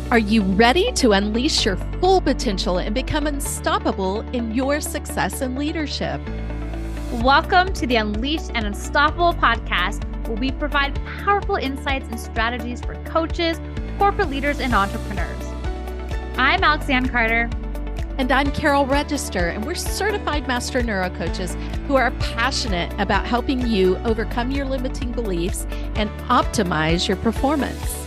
Are you ready to unleash your full potential and become unstoppable in your success and leadership? Welcome to the Unleashed and Unstoppable podcast, where we provide powerful insights and strategies for coaches, corporate leaders, and entrepreneurs. I'm Lianne Carter. And I'm Carol Register, and we're certified master neurocoaches who are passionate about helping you overcome your limiting beliefs and optimize your performance.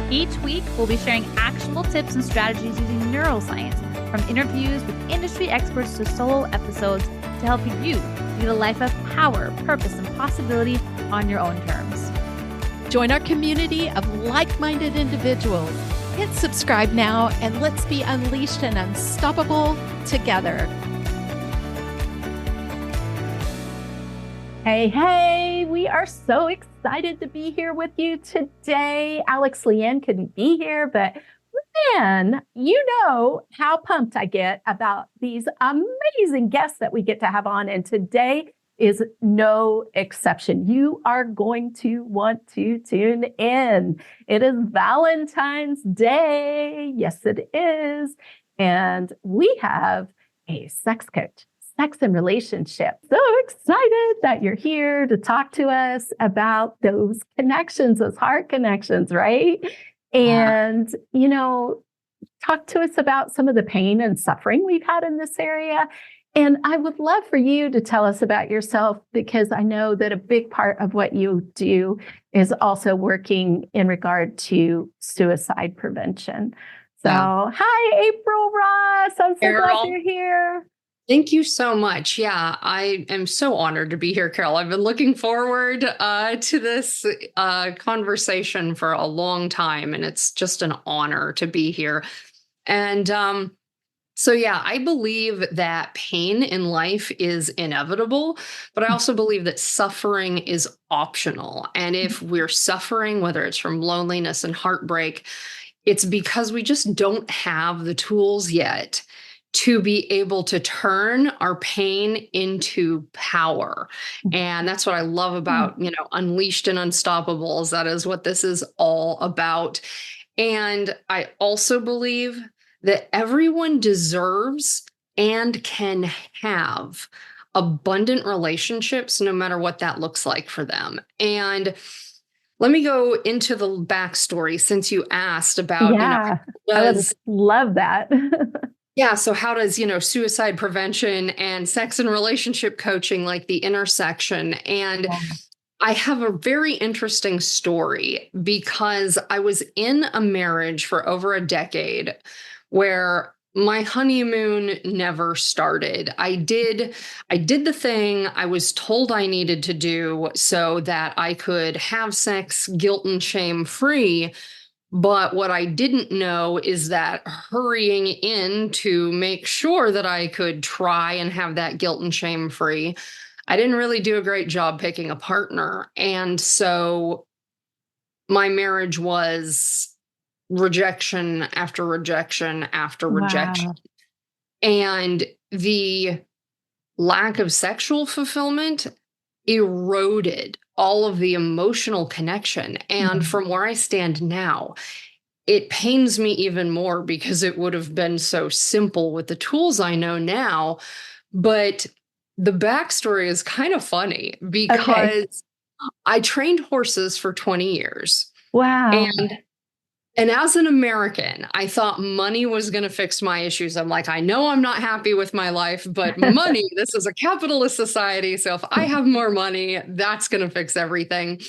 Each week, we'll be sharing actionable tips and strategies using neuroscience, from interviews with industry experts to solo episodes, to help you lead a life of power, purpose, and possibility on your own terms. Join our community of like-minded individuals. Hit subscribe now, and let's be unleashed and unstoppable together. Hey, we are so excited to be here with you today. Lianne couldn't be here, but man, you know how pumped I get about these amazing guests that we get to have on. And today is no exception. You are going to want to tune in. It is Valentine's Day. Yes, it is. And we have a sex coach, sex and relationship. So excited that you're here to talk to us about those connections, those heart connections, right? And, talk to us about some of the pain and suffering we've had in this area. And I would love for you to tell us about yourself, because I know that a big part of what you do is also working in regard to suicide prevention. So, Hi, April Ross. I'm so glad you're here. Thank you so much. Yeah, I am so honored to be here, Carol. I've been looking forward to this conversation for a long time, and it's just an honor to be here. And I believe that pain in life is inevitable, but I also believe that suffering is optional. And if we're suffering, whether it's from loneliness and heartbreak, it's because we just don't have the tools yet to be able to turn our pain into power. And that's what I love about, Unleashed and Unstoppable, is that is what this is all about. And I also believe that everyone deserves and can have abundant relationships, no matter what that looks like for them. And let me go into the backstory, since you asked about, I would love that. Yeah. So how does, suicide prevention and sex and relationship coaching, like the intersection? And I have a very interesting story, because I was in a marriage for over a decade where my honeymoon never started. I did the thing I was told I needed to do so that I could have sex guilt and shame free. But what I didn't know is that hurrying in to make sure that I could try and have that guilt and shame free, I didn't really do a great job picking a partner. And so my marriage was rejection after rejection after rejection. And the lack of sexual fulfillment eroded all of the emotional connection. And from where I stand now, it pains me even more, because it would have been so simple with the tools I know now. But the backstory is kind of funny, because I trained horses for 20 years. Wow. And as an American, I thought money was going to fix my issues. I'm like, I know I'm not happy with my life, but money, this is a capitalist society. So if I have more money, that's going to fix everything.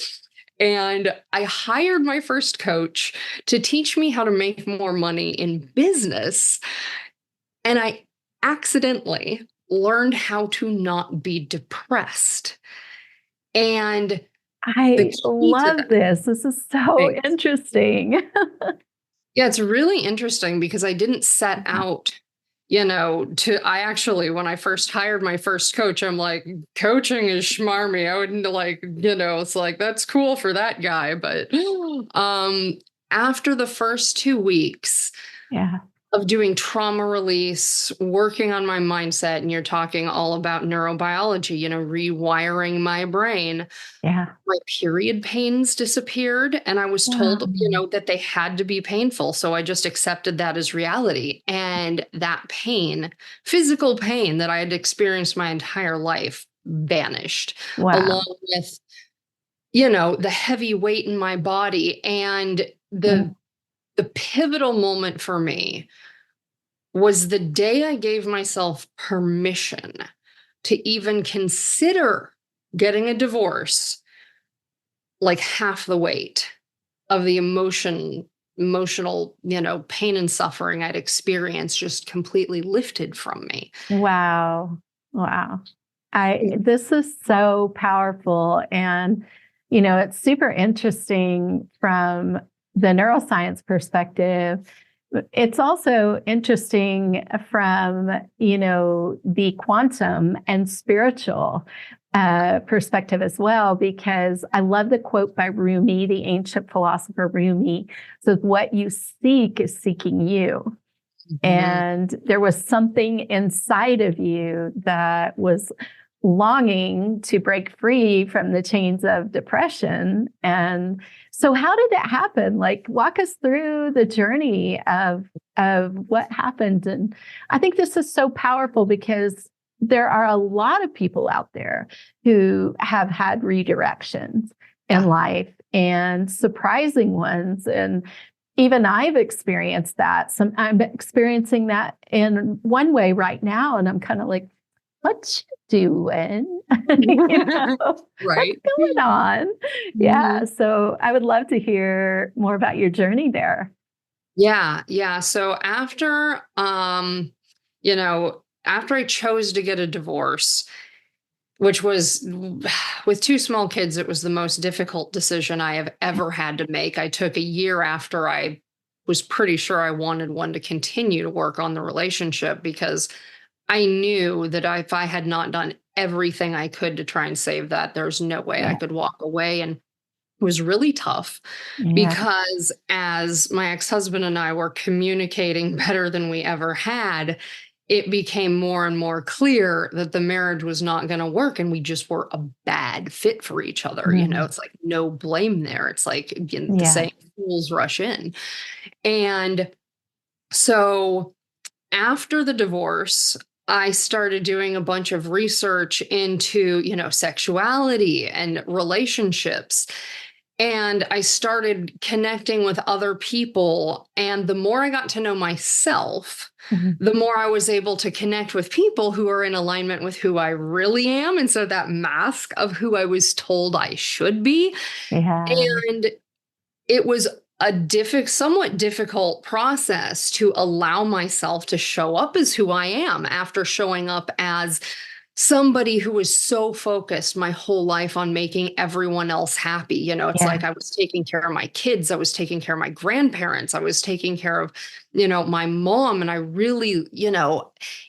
And I hired my first coach to teach me how to make more money in business. And I accidentally learned how to not be depressed. And I love this. This is so interesting. Yeah, it's really interesting, because I didn't set out, when I first hired my first coach, I'm like, coaching is schmarmy. I wouldn't it's like, that's cool for that guy. But after the first 2 weeks, of doing trauma release, working on my mindset. And you're talking all about neurobiology, rewiring my brain. Yeah. My period pains disappeared. And I was Wow. told, that they had to be painful. So I just accepted that as reality. And that pain, physical pain that I had experienced my entire life, vanished, Wow. along with, the heavy weight in my body. And Mm. the pivotal moment for me was the day I gave myself permission to even consider getting a divorce, like half the weight of the emotional, pain and suffering I'd experienced just completely lifted from me. Wow. Wow. This is so powerful. And, it's super interesting from the neuroscience perspective. It's also interesting from, the quantum and spiritual perspective as well, because I love the quote by Rumi, the ancient philosopher Rumi, says, "What you seek is seeking you." Mhm. And there was something inside of you that was longing to break free from the chains of depression. And so how did that happen? Like, walk us through the journey of what happened. And I think this is so powerful because there are a lot of people out there who have had redirections in Yeah. life, and surprising ones. And even I've experienced that. I'm experiencing that in one way right now. And I'm kind of like, what you doing? What's Right. going on? Yeah. Mhm. So I would love to hear more about your journey there. Yeah. Yeah. So after I chose to get a divorce, which was with two small kids, it was the most difficult decision I have ever had to make. I took a year after I was pretty sure I wanted one to continue to work on the relationship, because I knew that if I had not done everything I could to try and save that, there's no way I Yeah. could walk away. And it was really tough Yeah. because as my ex-husband and I were communicating better than we ever had, it became more and more clear that the marriage was not going to work, and we just were a bad fit for each other. Mhm. It's like no blame there. It's like, again, the Yeah. saying, fools rush in. And so after the divorce, I started doing a bunch of research into, sexuality and relationships. And I started connecting with other people. And the more I got to know myself, Mhm. the more I was able to connect with people who are in alignment with who I really am. And so that mask of who I was told I should be. Yeah. And it was a somewhat difficult process to allow myself to show up as who I am after showing up as somebody who was so focused my whole life on making everyone else happy. It's Yeah. like I was taking care of my kids, I was taking care of my grandparents, I was taking care of, my mom. And I really,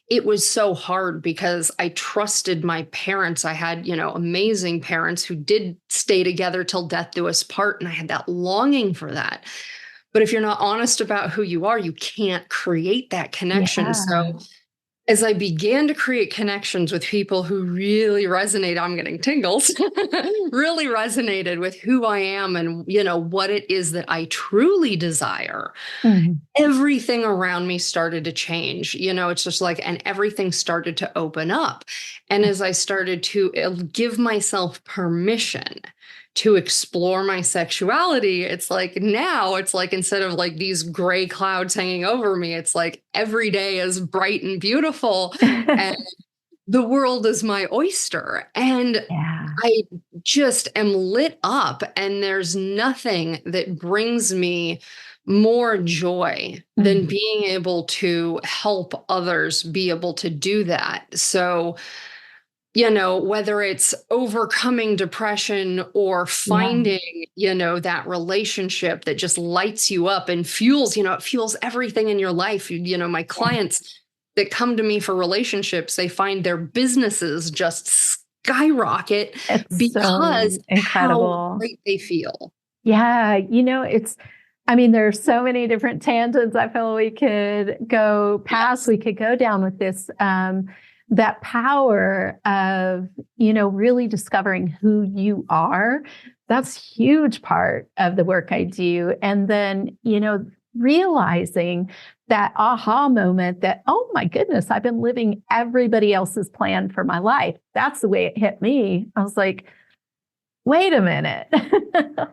it was so hard because I trusted my parents. I had, amazing parents who did stay together till death do us part. And I had that longing for that. But if you're not honest about who you are, you can't create that connection. Yeah. So as I began to create connections with people who really resonate, I'm getting tingles, really resonated with who I am and, what it is that I truly desire, Mhm. everything around me started to change. It's just like, and everything started to open up. And as I started to give myself permission to explore my sexuality, it's like now it's like, instead of like these gray clouds hanging over me, it's like every day is bright and beautiful. And the world is my oyster. And Yeah. I just am lit up, and there's nothing that brings me more joy than Mhm. being able to help others be able to do that. So, whether it's overcoming depression or Yeah. finding, that relationship that just lights you up and fuels, it fuels everything in your life. My Yeah. clients that come to me for relationships, they find their businesses just skyrocket It's because so how incredible. great they feel. Yeah. I mean, there's so many different tangents I feel we could go past. Yes. We could go down with this, that power of, really discovering who you are. That's a huge part of the work I do. And then, realizing that aha moment that, oh my goodness, I've been living everybody else's plan for my life. That's the way it hit me. I was like, wait a minute,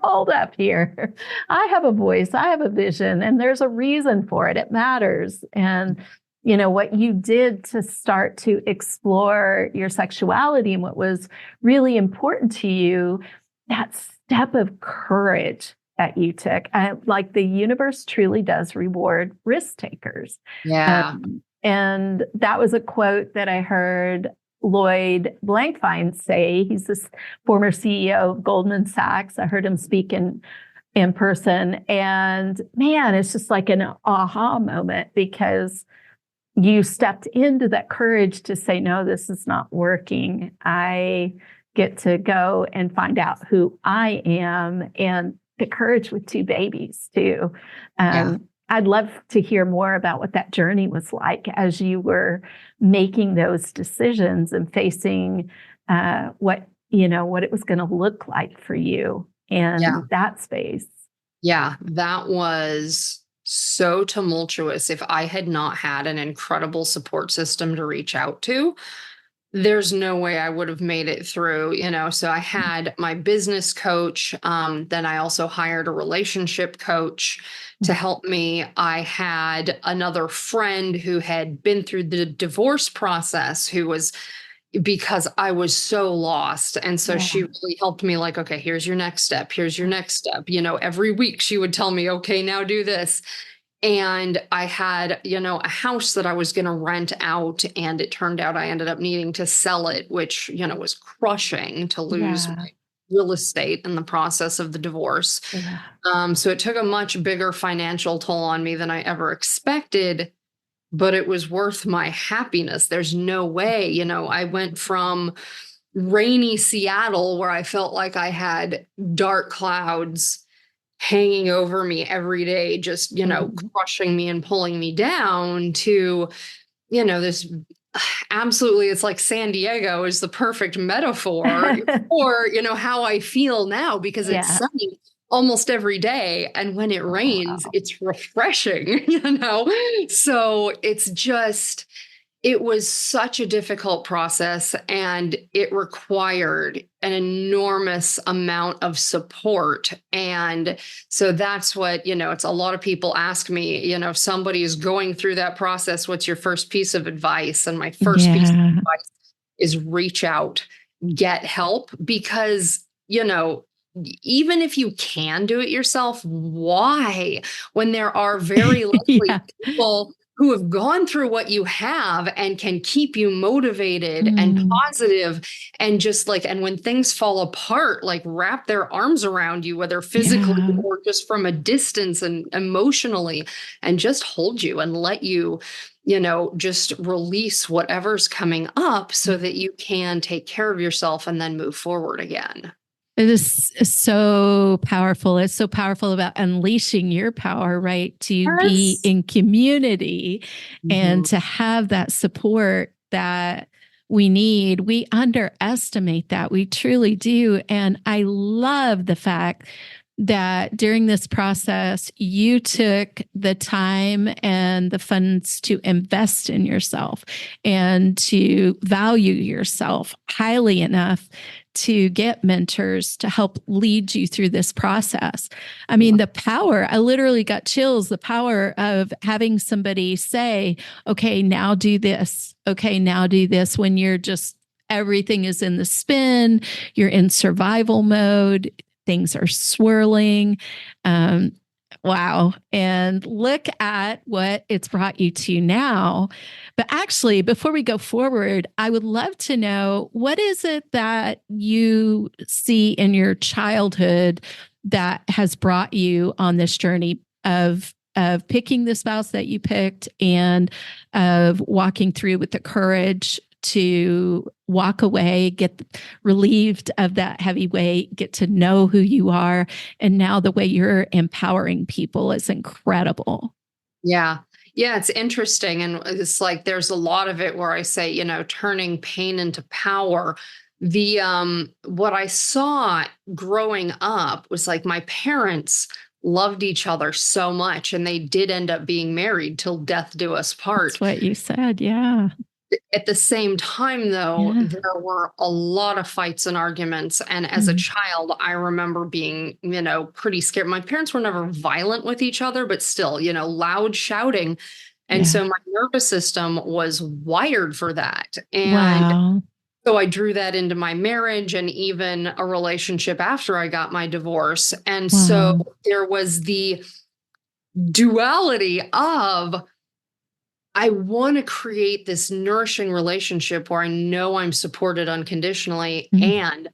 hold up here. I have a voice, I have a vision, and there's a reason for it. It matters. And, what you did to start to explore your sexuality and what was really important to you, that step of courage that you took. Like the universe truly does reward risk takers. Yeah. And that was a quote that I heard Lloyd Blankfein say. He's this former CEO of Goldman Sachs. I heard him speak in person. And man, it's just like an aha moment because you stepped into that courage to say, no, this is not working. I get to go and find out who I am, and the courage with 2 babies too. I'd love to hear more about what that journey was like as you were making those decisions and facing what it was going to look like for you in that space. Yeah, that was so tumultuous. If I had not had an incredible support system to reach out to, there's no way I would have made it through, So I had my business coach. Then I also hired a relationship coach to help me. I had another friend who had been through the divorce process because I was so lost. And so she really helped me like, okay, here's your next step. Here's your next step. Every week she would tell me, okay, now do this. And I had, a house that I was going to rent out, and it turned out I ended up needing to sell it, which, was crushing to lose my real estate in the process of the divorce. So it took a much bigger financial toll on me than I ever expected, but it was worth my happiness. There's no way, I went from rainy Seattle where I felt like I had dark clouds hanging over me every day, just, crushing me and pulling me down to, this absolutely, it's like San Diego is the perfect metaphor for, how I feel now, because it's sunny almost every day. And when it rains, it's refreshing, So it was such a difficult process, and it required an enormous amount of support. And so that's what, it's a lot of people ask me, if somebody is going through that process, what's your first piece of advice? And my first piece of advice is reach out, get help, because, even if you can do it yourself, why? When there are very likely people who have gone through what you have and can keep you motivated and positive, and just and when things fall apart, wrap their arms around you, whether physically or just from a distance and emotionally, and just hold you and let you, just release whatever's coming up so that you can take care of yourself and then move forward again. It is so powerful. It's so powerful about unleashing your power, right? To be in community and to have that support that we need. We underestimate that. We truly do. And I love the fact that during this process, you took the time and the funds to invest in yourself and to value yourself highly enough to get mentors to help lead you through this process. I mean, the power, I literally got chills, the power of having somebody say, okay, now do this. Okay, now do this, when you're just, everything is in the spin, you're in survival mode, things are swirling. Wow. And look at what it's brought you to now. But actually, before we go forward, I would love to know, what is it that you see in your childhood that has brought you on this journey of picking the spouse that you picked and of walking through with the courage to walk away, get relieved of that heavy weight, get to know who you are. And now the way you're empowering people is incredible. Yeah. Yeah, it's interesting. And it's like there's a lot of it where I say, turning pain into power. The what I saw growing up was like my parents loved each other so much, and they did end up being married till death do us part. That's what you said. Yeah. At the same time, though, there were a lot of fights and arguments. And as a child, I remember being, pretty scared. My parents were never violent with each other, but still, loud shouting. And so my nervous system was wired for that. And so I drew that into my marriage and even a relationship after I got my divorce. And so there was the duality of, I want to create this nourishing relationship where I know I'm supported unconditionally. And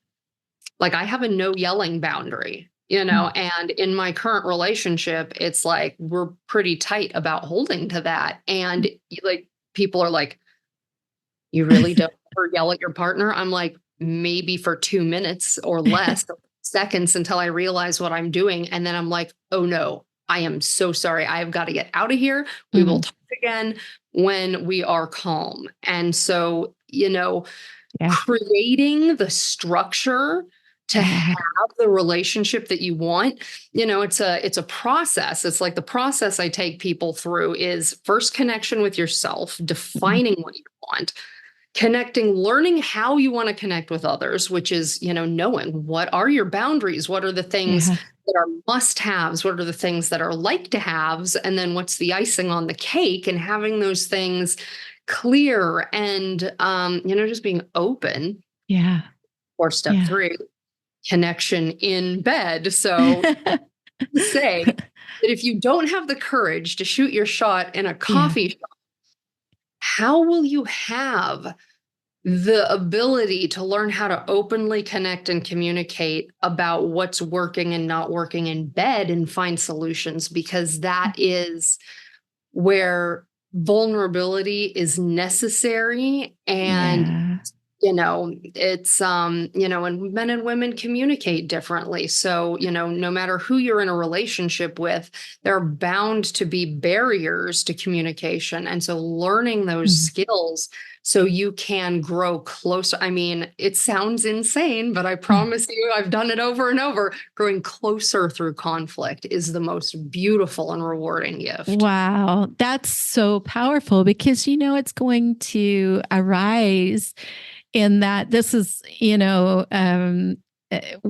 like, I have a no yelling boundary, and in my current relationship, it's like, we're pretty tight about holding to that. And like, people are like, you really don't ever yell at your partner? I'm like, maybe for 2 minutes or less seconds until I realize what I'm doing. And then I'm like, oh no, I am so sorry. I've got to get out of here. We will talk again when we are calm. And so, creating the structure to have the relationship that you want, it's a process. It's like the process I take people through is first connection with yourself, defining what you want, connecting, learning how you want to connect with others, which is, knowing what are your boundaries, what are the things that are must-haves, what are the things that are like-to-haves, and then what's the icing on the cake, and having those things clear and, just being open. Yeah. Or step 3, connection in bed. So say that if you don't have the courage to shoot your shot in a coffee shop, how will you have the ability to learn how to openly connect and communicate about what's working and not working in bed and find solutions? Because that is where vulnerability is necessary. And it's, and men and women communicate differently. So, no matter who you're in a relationship with, there are bound to be barriers to communication. And so learning those skills so you can grow closer. I mean, it sounds insane, but I promise you, I've done it over and over. Growing closer through conflict is the most beautiful and rewarding gift. Wow. That's so powerful because, it's going to arise in that this is,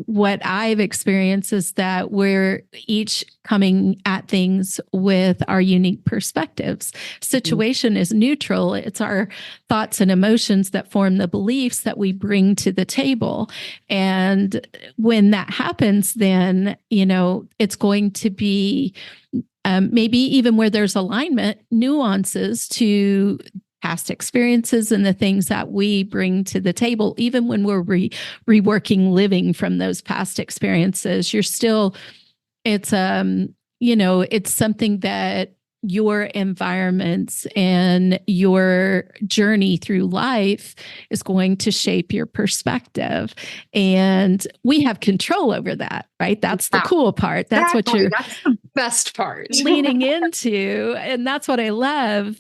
what I've experienced is that we're each coming at things with our unique perspectives. Situation is neutral. It's our thoughts and emotions that form the beliefs that we bring to the table. And when that happens, then, it's going to be maybe even where there's alignment, nuances to past experiences and the things that we bring to the table, even when we're reworking living from those past experiences, it's something that your environments and your journey through life is going to shape your perspective. And we have control over that, right? That's the cool part. That's that's the best part. leaning into. And that's what I love.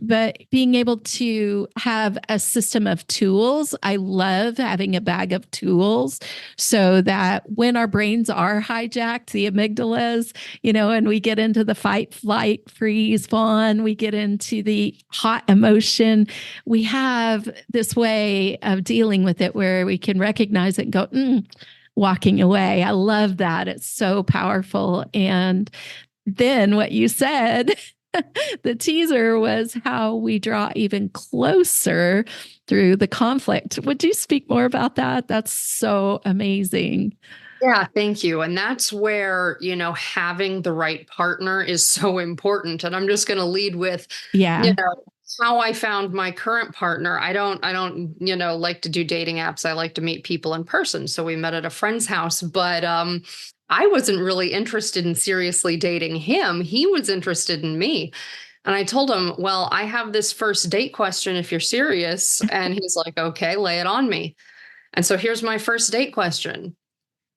But being able to have a system of tools, I love having a bag of tools so that when our brains are hijacked, the amygdalas, and we get into the fight, flight, freeze, fawn, we get into the hot emotion, we have this way of dealing with it where we can recognize it and go, walking away. I love that. It's so powerful. And then what you said, the teaser was how we draw even closer through the conflict. Would you speak more about that? That's so amazing. Yeah, thank you. And that's where, having the right partner is so important. And I'm just going to lead with, how I found my current partner. I don't, like to do dating apps. I like to meet people in person. So we met at a friend's house, but I wasn't really interested in seriously dating him. He was interested in me. And I told him, well, I have this first date question if you're serious. And he's like, okay, lay it on me. And so here's my first date question.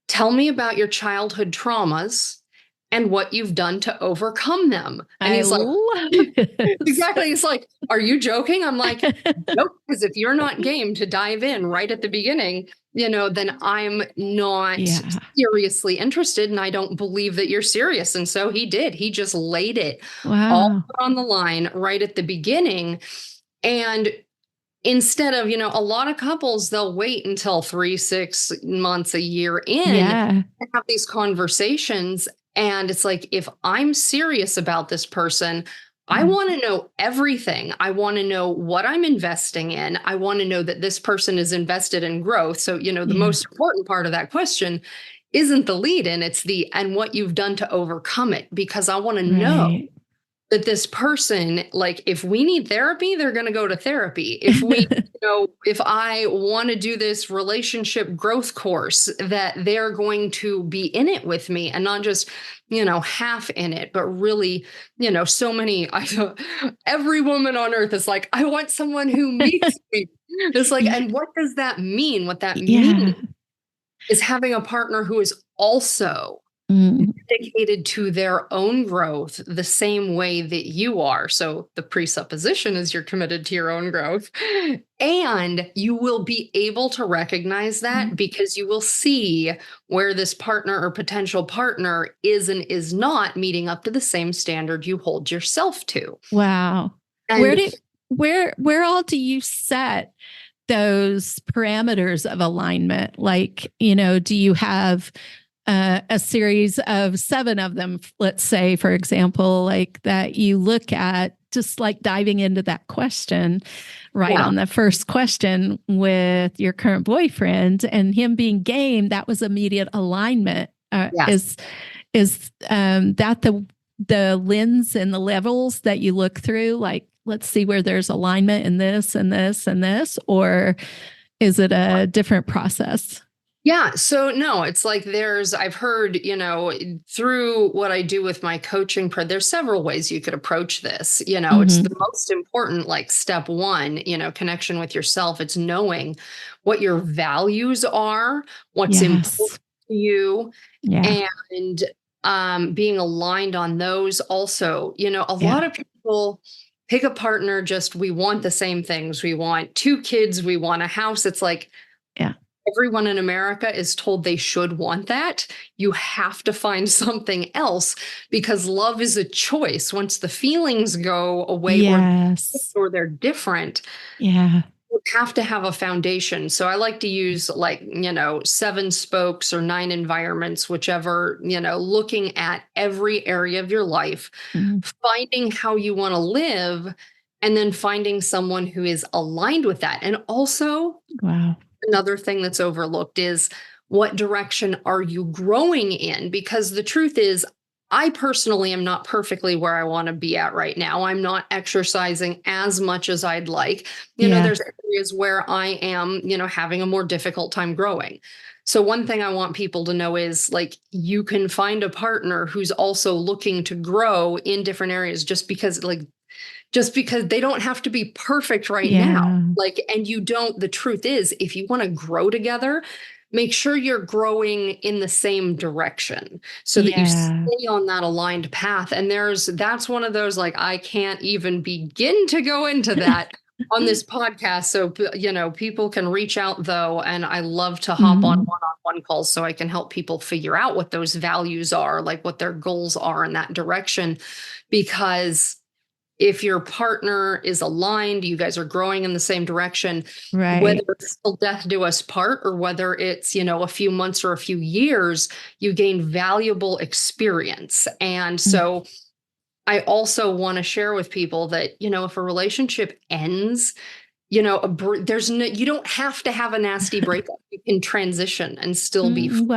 Tell me about your childhood traumas and what you've done to overcome them. And I he's like, love this. exactly. He's like, are you joking? I'm like, nope. Because if you're not game to dive in right at the beginning, then I'm not seriously interested. And I don't believe that you're serious. And so he did. He just laid it all on the line right at the beginning. And instead of, a lot of couples, they'll wait until 3, 6 months, a year in to have these conversations. And it's like, if I'm serious about this person, I want to know everything. I want to know what I'm investing in. I want to know that this person is invested in growth. So, the most important part of that question isn't the lead in, it's and what you've done to overcome it, because I want to know that this person, like, if we need therapy, they're going to go to therapy. If we, if I want to do this relationship growth course, that they're going to be in it with me and not just, half in it, but really, so many, every woman on earth is like, I want someone who meets me. It's like, and what does that mean? What that means is having a partner who is also dedicated to their own growth the same way that you are. So the presupposition is you're committed to your own growth, and you will be able to recognize that because you will see where this partner or potential partner is and is not meeting up to the same standard you hold yourself to. Wow. And where all do you set those parameters of alignment? Like, do you have a series of 7 of them, let's say, for example, like that you look at, just like diving into that question on the first question with your current boyfriend and him being game, that was immediate alignment. Is that the lens and the levels that you look through? Like, let's see where there's alignment in this and this and this, or is it a different process? Yeah. So no, it's like I've heard, through what I do with my coaching, there's several ways you could approach this. It's the most important, like step 1, connection with yourself. It's knowing what your values are, what's important to you, and being aligned on those also. A lot of people pick a partner, we want the same things. We want 2 kids, we want a house. It's like, everyone in America is told they should want that. You have to find something else, because love is a choice. Once the feelings go away or they're different, you have to have a foundation. So I like to use 7 spokes or 9 environments, whichever, looking at every area of your life, finding how you want to live, and then finding someone who is aligned with that. And also, another thing that's overlooked is, what direction are you growing in? Because the truth is, I personally am not perfectly where I want to be at right now. I'm not exercising as much as I'd like. There's areas where I am, having a more difficult time growing. So one thing I want people to know is, like, you can find a partner who's also looking to grow in different areas, just because they don't have to be perfect right now. And the truth is, if you want to grow together, make sure you're growing in the same direction so that you stay on that aligned path. And that's one of those, like, I can't even begin to go into that on this podcast. So, people can reach out though. And I love to hop on one-on-one calls so I can help people figure out what those values are, like what their goals are in that direction. Because if your partner is aligned, you guys are growing in the same direction, whether it's till death do us part, or whether it's, a few months or a few years, you gain valuable experience. And so I also want to share with people that, if a relationship ends, you don't have to have a nasty breakup. You can transition and still be free.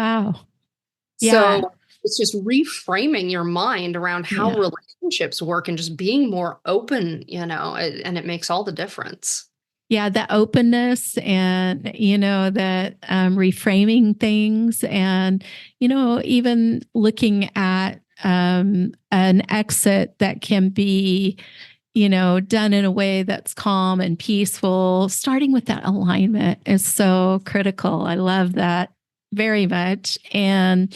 So it's just reframing your mind around how relationships work and just being more open, and it makes all the difference. Yeah, that openness and, that reframing things and, even looking at an exit that can be, done in a way that's calm and peaceful. Starting with that alignment is so critical. I love that very much. And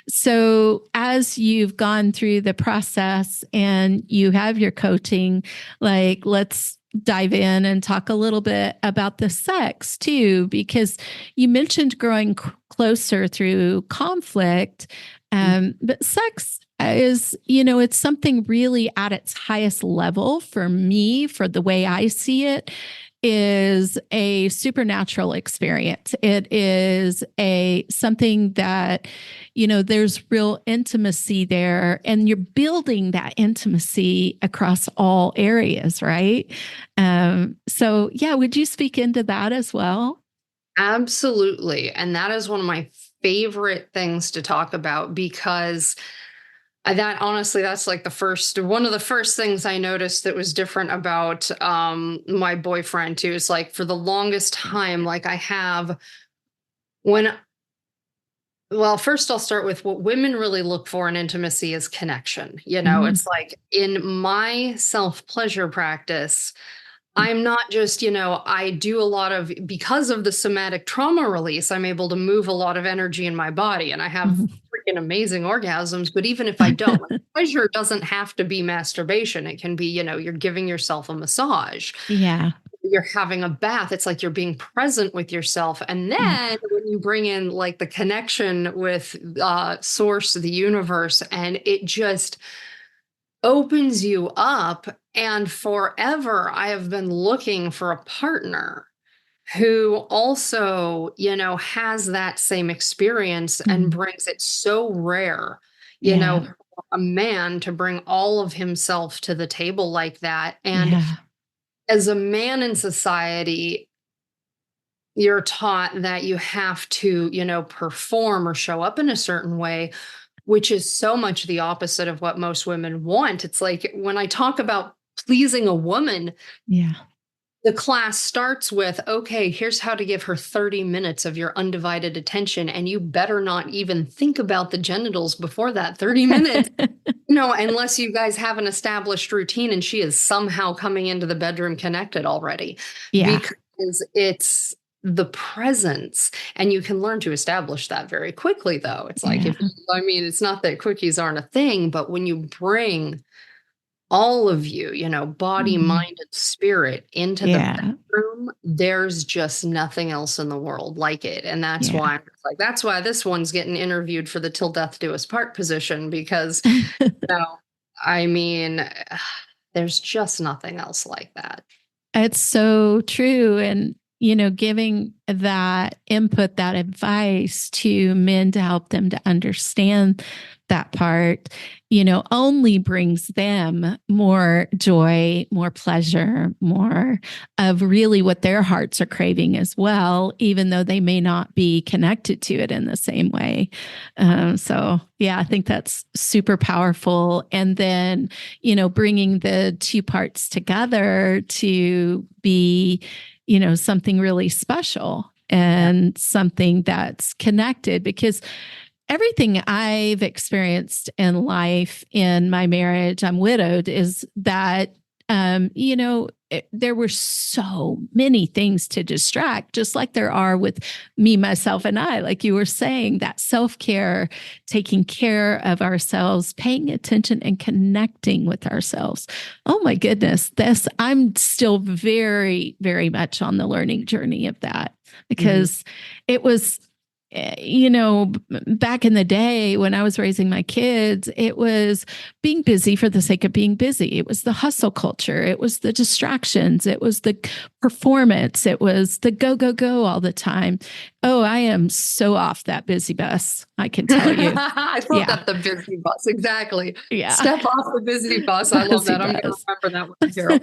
so as you've gone through the process and you have your coaching, like, let's dive in and talk a little bit about the sex too, because you mentioned growing closer through conflict. But sex is, it's something really at its highest level for me, for the way I see it, is a supernatural experience. It is something that, there's real intimacy there, and you're building that intimacy across all areas, right? So yeah, would you speak into that as well? Absolutely. And that is one of my favorite things to talk about, because that's like one of the first things I noticed that was different about my boyfriend too. Is like, for the longest time, like first I'll start with what women really look for in intimacy is connection. It's like, in my self-pleasure practice, I'm not just, I do a lot of, because of the somatic trauma release, I'm able to move a lot of energy in my body, and I have freaking amazing orgasms. But even if I don't, pleasure doesn't have to be masturbation. It can be, you're giving yourself a massage. Yeah. You're having a bath. It's like you're being present with yourself. And then when you bring in like the connection with source, the universe, and it just opens you up. And forever, I have been looking for a partner who also, has that same experience and brings it. So rare, for a man to bring all of himself to the table like that. And as a man in society, you're taught that you have to, perform or show up in a certain way, which is so much the opposite of what most women want. It's like, when I talk about pleasing a woman, the class starts with, okay, here's how to give her 30 minutes of your undivided attention. And you better not even think about the genitals before that 30 minutes, unless you guys have an established routine and she is somehow coming into the bedroom connected already. Yeah. Because it's the presence, and you can learn to establish that very quickly, though. It's like, it's not that quickies aren't a thing, but when you bring all of you, body, mind, and spirit into the bedroom, there's just nothing else in the world like it. And that's why I'm like, that's why this one's getting interviewed for the till death do us part position, because, there's just nothing else like that. It's so true. And, giving that input, that advice to men to help them to understand that part, only brings them more joy, more pleasure, more of really what their hearts are craving as well, even though they may not be connected to it in the same way. So yeah, I think that's super powerful. And then, bringing the two parts together to be, something really special and something that's connected, because everything I've experienced in life, in my marriage, I'm widowed, is that, there were so many things to distract, just like there are with me, myself, and I, like you were saying, that self-care, taking care of ourselves, paying attention and connecting with ourselves. Oh my goodness, I'm still very, very much on the learning journey of that, because it was, back in the day when I was raising my kids, it was being busy for the sake of being busy. It was the hustle culture. It was the distractions. It was the performance. It was the go, go, go all the time. Oh, I am so off that busy bus, I can tell you. I love that, the busy bus. Exactly. Yeah. Step off the busy bus. I love that. I'm going to remember that one, Carol.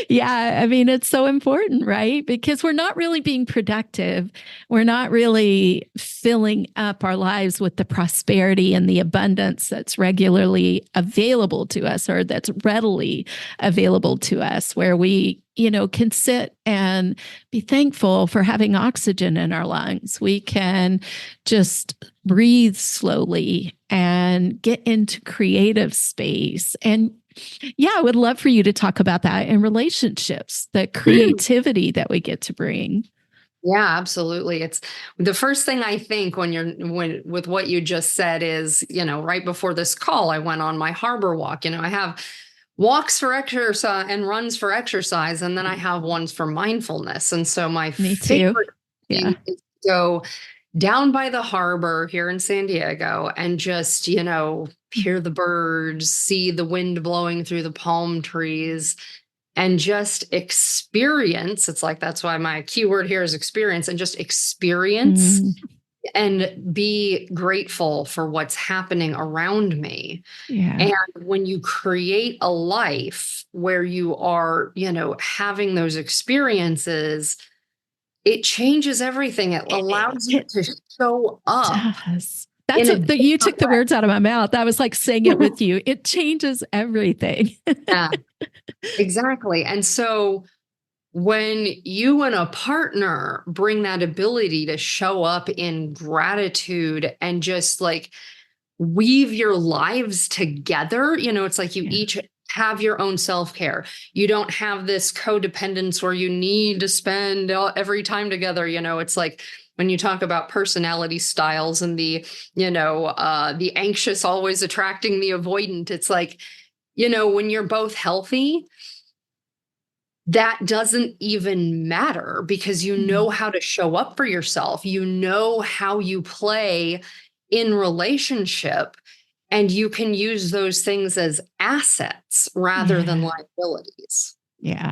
Yeah. It's so important, right? Because we're not really being productive. We're not really filling up our lives with the prosperity and the abundance that's regularly available to us, or that's readily available to us, where we can sit and be thankful for having oxygen in our lungs. We can just breathe slowly and get into creative space. And yeah, I would love for you to talk about that in relationships, the creativity that we get to bring. Yeah, absolutely. It's the first thing I think when with what you just said is, right before this call, I went on my harbor walk. I have walks for exercise and runs for exercise, and then I have ones for mindfulness. And so my Me too. favorite thing is to go down by the harbor here in San Diego and just, hear the birds, see the wind blowing through the palm trees, and just experience. It's like, that's why my keyword here is experience, and just experience and be grateful for what's happening around me. Yeah. And when you create a life where you are, having those experiences, it changes everything. It allows you to show up. Does. You took the words out of my mouth. I was like saying it with you. It changes everything. Yeah, exactly. And so when you and a partner bring that ability to show up in gratitude and just like weave your lives together, it's like you each have your own self-care. You don't have this codependence where you need to spend every time together. It's like when you talk about personality styles and the anxious always attracting the avoidant, it's like, when you're both healthy, that doesn't even matter because you know how to show up for yourself. You know how you play in relationship, and you can use those things as assets rather than liabilities. Yeah.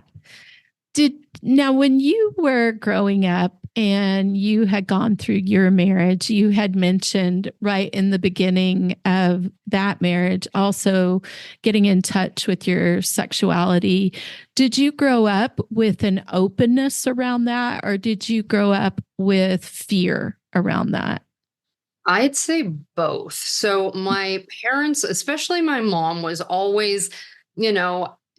Now, when you were growing up and you had gone through your marriage, you had mentioned right in the beginning of that marriage, also getting in touch with your sexuality. Did you grow up with an openness around that, or did you grow up with fear around that? I'd say both. So my parents, especially my mom, was always,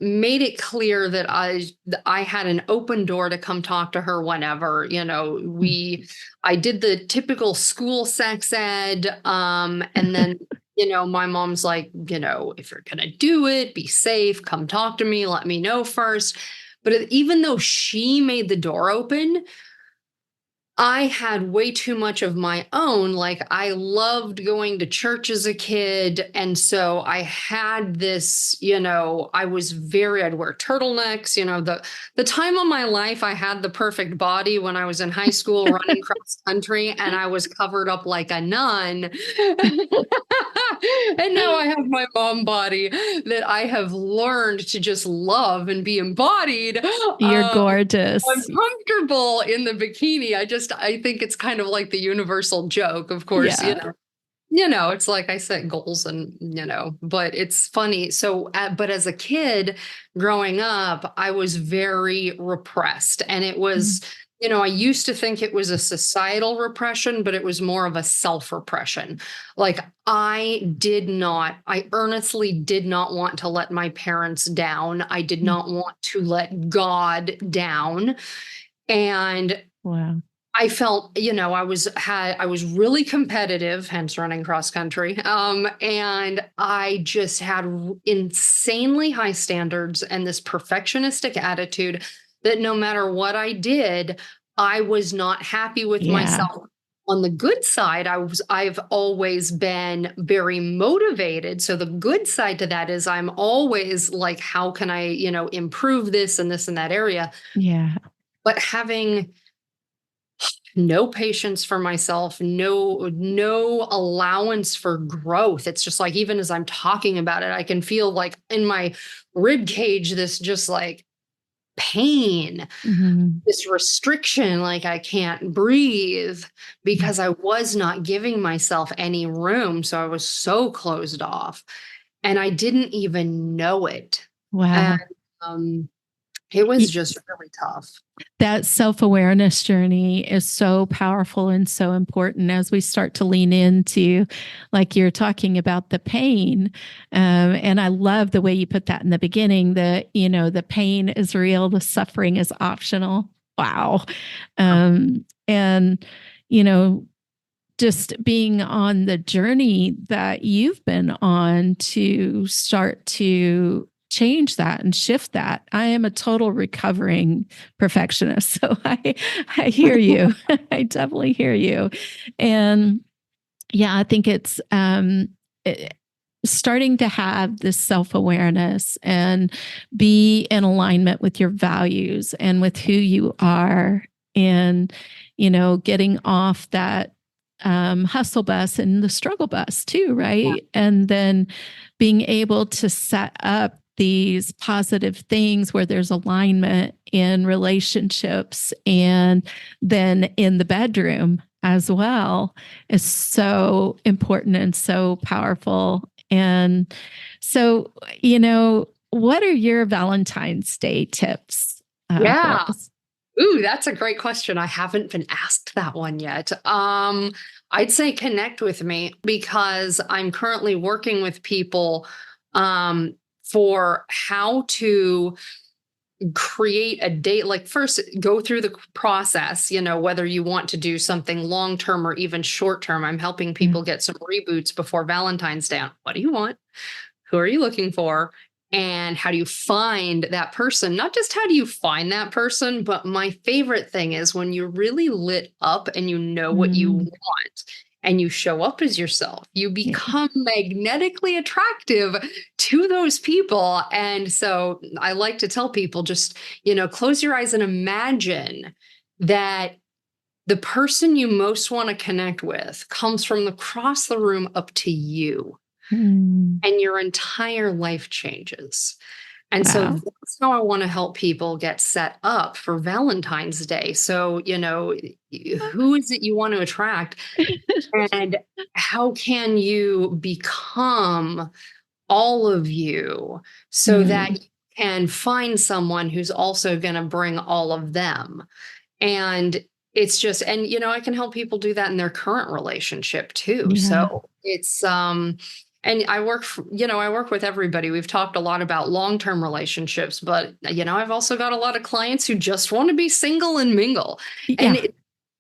made it clear that I had an open door to come talk to her whenever. I did the typical school sex ed, and then my mom's like, if you're gonna do it, be safe, come talk to me, let me know first. But even though she made the door open, I had way too much of my own. Like, I loved going to church as a kid. And so I had this, I'd wear turtlenecks, the time of my life, I had the perfect body when I was in high school running cross country, and I was covered up like a nun. And now I have my mom body that I have learned to just love and be embodied. You're gorgeous. I'm comfortable in the bikini. I think it's kind of like the universal joke, of course, it's like I set goals and, but it's funny. So, but as a kid growing up, I was very repressed, and it was, I used to think it was a societal repression, but it was more of a self-repression. Like I earnestly did not want to let my parents down. I did not want to let God down. And wow. I felt, I was really competitive, hence running cross country. And I just had insanely high standards and this perfectionistic attitude that no matter what I did, I was not happy with myself. On the good side, I've always been very motivated. So the good side to that is I'm always like, how can I, improve this and that area? Yeah. But having no patience for myself, no allowance for growth. It's just like, even as I'm talking about it, I can feel like in my rib cage, this just like pain, this restriction, like I can't breathe because I was not giving myself any room. So I was so closed off, and I didn't even know it. Wow. And, It was just really tough. That self-awareness journey is so powerful and so important as we start to lean into, like you're talking about, the pain. And I love the way you put that in the beginning, that, the pain is real, the suffering is optional. Wow. And, just being on the journey that you've been on to start to change that and shift that. I am a total recovering perfectionist. So I hear you. I definitely hear you. And yeah, I think it's starting to have this self-awareness and be in alignment with your values and with who you are, and, getting off that hustle bus and the struggle bus too, right? Yeah. And then being able to set up these positive things where there's alignment in relationships and then in the bedroom as well is so important and so powerful. And so, what are your Valentine's Day tips? Yeah. Ooh, that's a great question. I haven't been asked that one yet. I'd say connect with me, because I'm currently working with people for how to create a date. Like, first, go through the process, whether you want to do something long-term or even short-term. I'm helping people get some reboots before Valentine's Day. What do you want? Who are you looking for? And how do you find that person? Not just how do you find that person, but my favorite thing is when you're really lit up and you know what you want and you show up as yourself, you become magnetically attractive to those people. And so I like to tell people, just, close your eyes and imagine that the person you most want to connect with comes from across the room up to you. And your entire life changes. And so that's how I want to help people get set up for Valentine's Day. So, who is it you want to attract? And how can you become all of you so that you can find someone who's also going to bring all of them? And it's just, and, I can help people do that in their current relationship too. Yeah. So it's, and I work with everybody. We've talked a lot about long-term relationships, but, I've also got a lot of clients who just want to be single and mingle. Yeah. And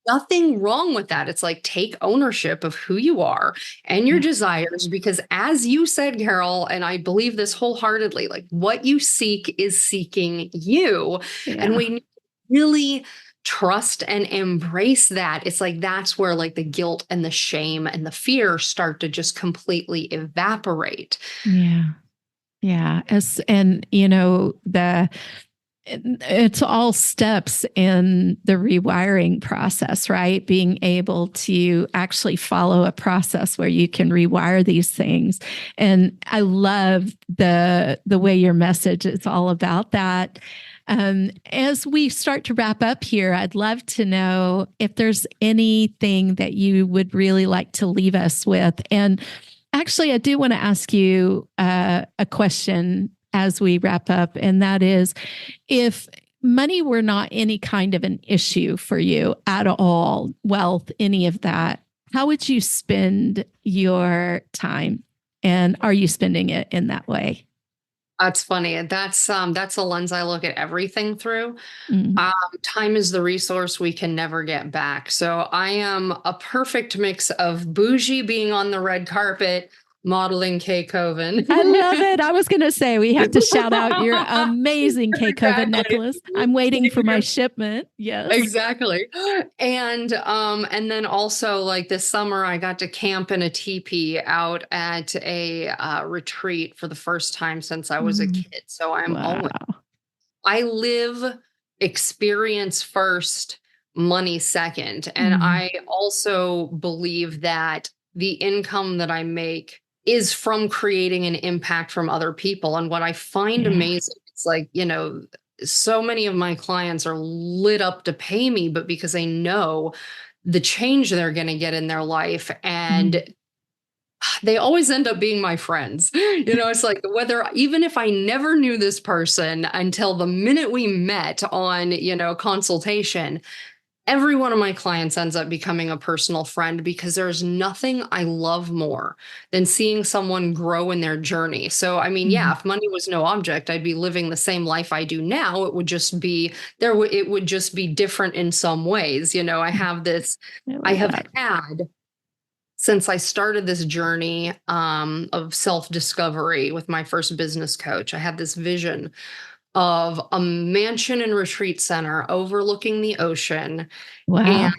nothing wrong with that. It's like, take ownership of who you are and your desires, because as you said, Carol, and I believe this wholeheartedly, like, what you seek is seeking you. Yeah. And we really trust and embrace that. It's like, that's where, like, the guilt and the shame and the fear start to just completely evaporate. Yeah. Yeah. It's all steps in the rewiring process, right? Being able to actually follow a process where you can rewire these things. And I love the way your message is all about that. As we start to wrap up here, I'd love to know if there's anything that you would really like to leave us with. And actually, I do want to ask you a question as we wrap up, and that is, if money were not any kind of an issue for you at all, wealth, any of that, how would you spend your time? And are you spending it in that way? That's funny. That's a lens I look at everything through. Time is the resource we can never get back. So I am a perfect mix of bougie, being on the red carpet, modeling Kay Coven. I love it. I was going to say, we have to shout out your amazing Kay Coven necklace. I'm waiting for my shipment. Yes, exactly. And then also, like, this summer, I got to camp in a teepee out at a retreat for the first time since I was a kid. So I live experience first, money second. And I also believe that the income that I make is from creating an impact from other people. And what I find amazing, it's like, so many of my clients are lit up to pay me, but because they know the change they're going to get in their life. And they always end up being my friends. It's like even if I never knew this person until the minute we met on, consultation, every one of my clients ends up becoming a personal friend because there's nothing I love more than seeing someone grow in their journey. So, I mean, yeah, if money was no object, I'd be living the same life I do now. It would just be it would just be different in some ways. I have had since I started this journey of self-discovery with my first business coach. I had this vision of a mansion and retreat center overlooking the ocean. Wow. And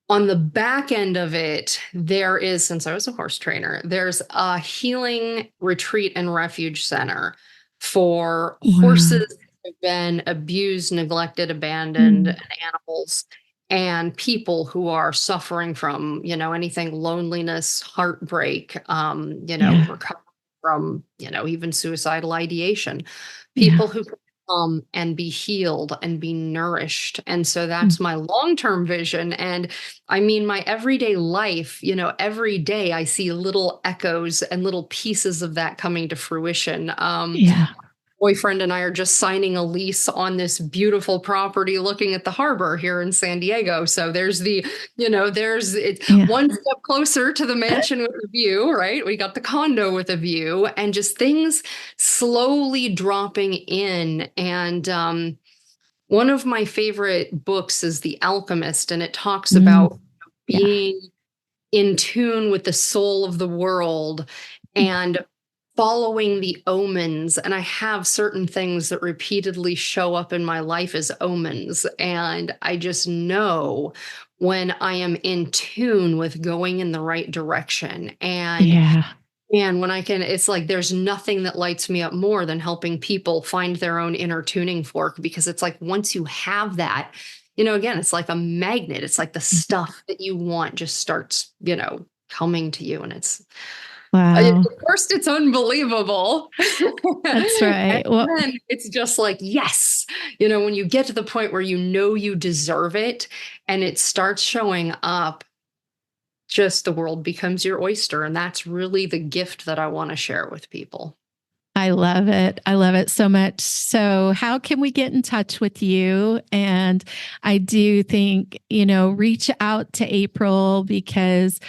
on the back end of it, there is, since I was a horse trainer, there's a healing retreat and refuge center for horses that have been abused, neglected, abandoned, and animals, and people who are suffering from, anything, loneliness, heartbreak, recovery from, even suicidal ideation, people who can come and be healed and be nourished. And so that's my long-term vision. And I mean, my everyday life, every day I see little echoes and little pieces of that coming to fruition. Boyfriend and I are just signing a lease on this beautiful property looking at the harbor here in San Diego. So there's one step closer to the mansion with a view, right? We got the condo with a view, and just things slowly dropping in. And one of my favorite books is The Alchemist, and it talks about being in tune with the soul of the world and following the omens. And I have certain things that repeatedly show up in my life as omens. And I just know when I am in tune with going in the right direction. And when I can, it's like there's nothing that lights me up more than helping people find their own inner tuning fork, because it's like once you have that, again, it's like a magnet. It's like the stuff that you want just starts, coming to you. And it's, at first, it's unbelievable. That's right. Well, then it's just like, yes, when you get to the point where you deserve it and it starts showing up, just the world becomes your oyster. And that's really the gift that I want to share with people. I love it. I love it so much. So how can we get in touch with you? And I do think, reach out to April, because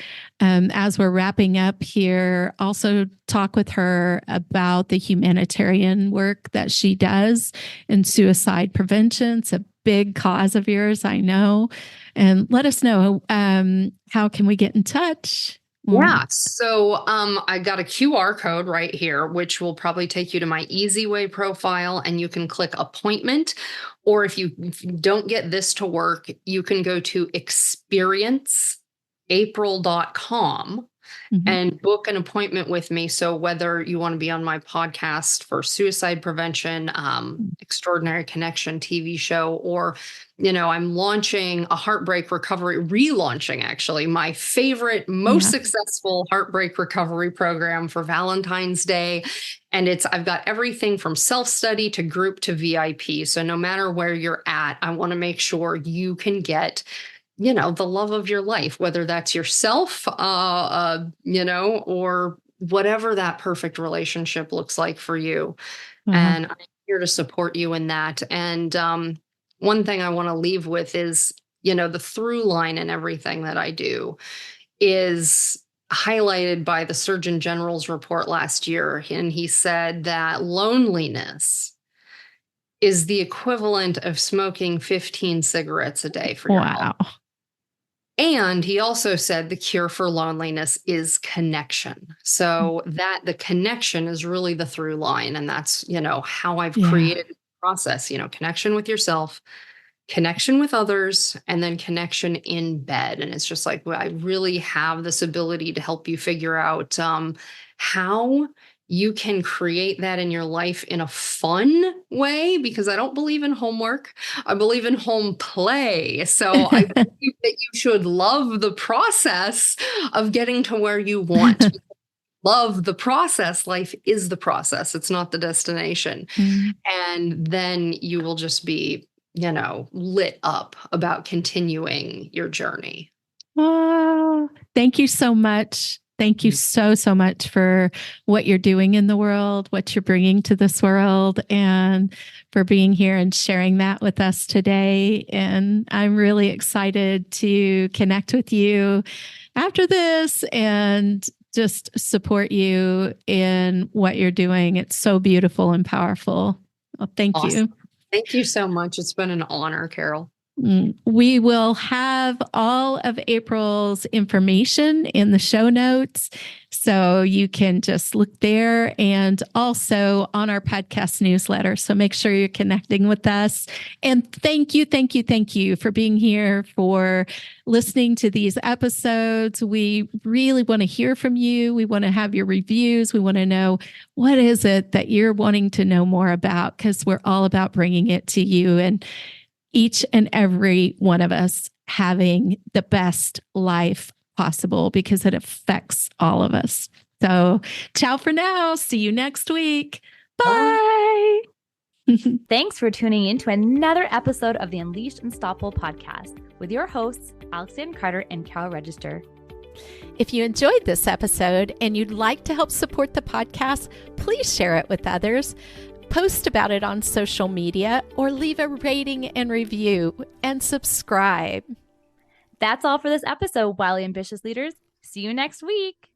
as we're wrapping up here, also talk with her about the humanitarian work that she does in suicide prevention. It's a big cause of yours, I know. And let us know, how can we get in touch? Yeah. So I got a QR code right here, which will probably take you to my Easy Way profile, and you can click appointment. Or if you don't get this to work, you can go to experienceapril.com and book an appointment with me. So whether you want to be on my podcast for suicide prevention, Extraordinary Connection TV show, or, I'm launching a heartbreak recovery, relaunching actually my favorite, most successful heartbreak recovery program for Valentine's Day. And I've got everything from self-study to group to VIP. So no matter where you're at, I want to make sure you can get the love of your life, whether that's yourself, or whatever that perfect relationship looks like for you. And I'm here to support you in that. And one thing I want to leave with is, the through line in everything that I do is highlighted by the Surgeon General's report last year. And he said that loneliness is the equivalent of smoking 15 cigarettes a day for your health. And he also said the cure for loneliness is connection. So that the connection is really the through line. And that's, how I've created the process, connection with yourself, connection with others, and then connection in bed. And it's just like, I really have this ability to help you figure out how you can create that in your life in a fun way, because I don't believe in homework. I believe in home play. So I believe that you should love the process of getting to where you want. Love the process. Life is the process. It's not the destination. And then you will just be, lit up about continuing your journey. Oh, thank you so much. Thank you so, so much for what you're doing in the world, what you're bringing to this world, and for being here and sharing that with us today. And I'm really excited to connect with you after this and just support you in what you're doing. It's so beautiful and powerful. Well, thank you. Thank you so much. It's been an honor, Carol. We will have all of April's information in the show notes, so you can just look there, and also on our podcast newsletter. So make sure you're connecting with us. And thank you for being here, for listening to these episodes. We really want to hear from you. We want to have your reviews. We want to know what is it that you're wanting to know more about, because we're all about bringing it to you, and each and every one of us having the best life possible, because it affects all of us. So ciao for now. See you next week. Bye. Thanks for tuning in to another episode of the Unleashed Unstoppable podcast with your hosts, Lianne Carter and Carol Register. If you enjoyed this episode and you'd like to help support the podcast, please share it with others. Post about it on social media, or leave a rating and review, and subscribe. That's all for this episode, Wildly Ambitious Leaders. See you next week.